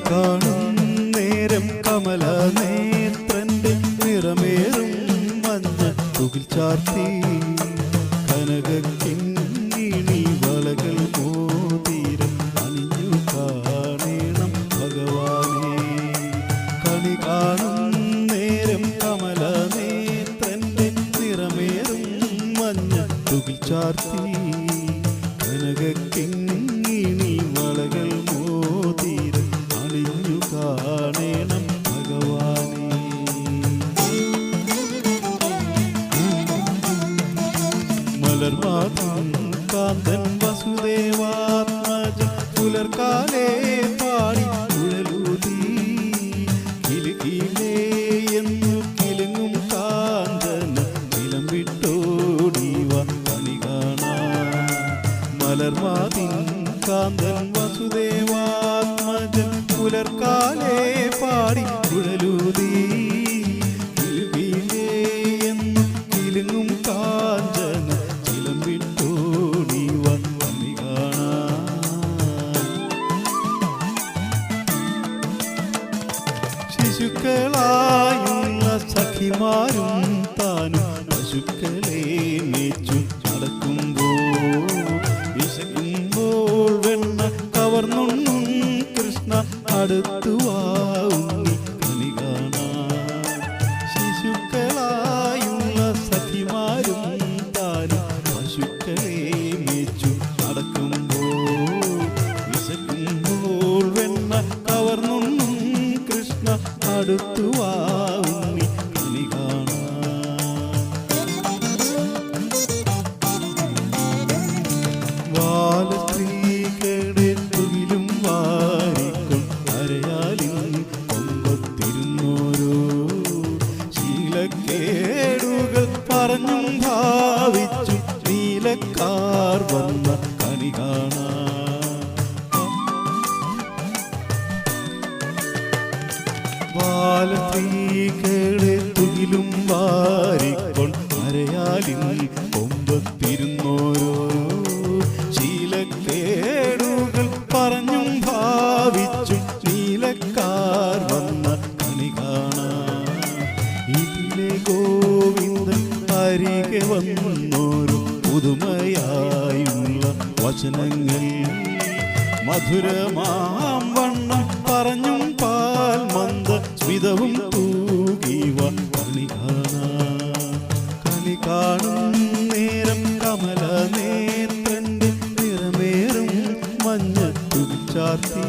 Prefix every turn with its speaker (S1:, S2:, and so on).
S1: കാണും നേരം കമല നേത്രന്റെ നിറമേറും മഞ്ഞ തുകിൽ ചാർത്തി കനകിങ്ങിണി വളകൾ മോതിരം അണിഞ്ഞു കാണേണം ഭഗവാനെ. കണി കാണും നേരം കമല നേത്രന്റെ നിറമേറും മഞ്ഞ തുകിൽ ചാർത്തി കനകിങ്ങിണി വളകൾ മോതിരം അണിഞ്ഞു കാണേണം ഭഗവാനെ. മലർമാതം കാന്തൻ വസുദേവാത്മജൻ പുലർക്കാലേ പാടി കുഴലൂതി കിലുകിലേ എന്നു കിലുങ്ങും കാന്തൻ നിലം വിട്ടോടിവ കണി കാണാൻ. മലർമാതിൻ കാന്തൻ വസുദേവാത്മജൻ പുലർക്കാലേ പാടി കുഴലൂതി കിലുകിലേ എന്നു കിലുങ്ങും കാഞ്ചന ചിലം വിട്ടോടിവ കണി കാണാൻ. ശിശുക്കളായുള്ള സഖിമാരും താനും പശുക്കളെ മേച്ചു നടക്കുമ്പോൾ വിശക്കുമ്പോൾ വെണ്ണ കവർന്നുണ്ണും കൃഷ്ണ അടുത്തുവാങ്ങി കണി കാണാൻ. ശിശുക്കളായുള്ള സഖിമാരും താനും പശുക്കളെ മേച്ചു നടക്കുമ്പോൾ വിശക്കുമ്പോൾ വെണ്ണ കവർന്നുണ്ണും കൃഷ്ണ അടുത്തുവാങ്ങി കണി കാണാൻ. ബാലസ്ത്രീകളുടെ തുകിലും വാരിക്കൊണ്ട് അരയാലിൽ കൊമ്പത്തിരുന്നോരോ ശീലക്കേടുകൾ പറഞ്ഞും ഭാവിച്ചു നീലക്കാർ വന്ന കണി കാണാൻ. ബാലസ്ത്രീകളുടെ തുകിലും വാരിക്കൊണ്ട് അരയാലിൽ കൊമ്പത്തിരുന്നോരോ ശീലക്കേടുകൾ പറഞ്ഞും ഭാവിച്ചു നീലക്കാർ വന്ന കണി കാണാൻ. ഇതിലെ ഗോവിന്ദൻ അരികെ വന്നോരു പുതുമയായുള്ള വചനങ്ങൾ മധുരമാം വണ്ണം പറഞ്ഞും പാൽ മന്ദ സ്മിതവും തൂകിവ കണി കാണാൻ. കണി കാണും നേരം കമല നേത്രന്റെ നിറമേറും മഞ്ഞ തുകിൽ ചാർത്തി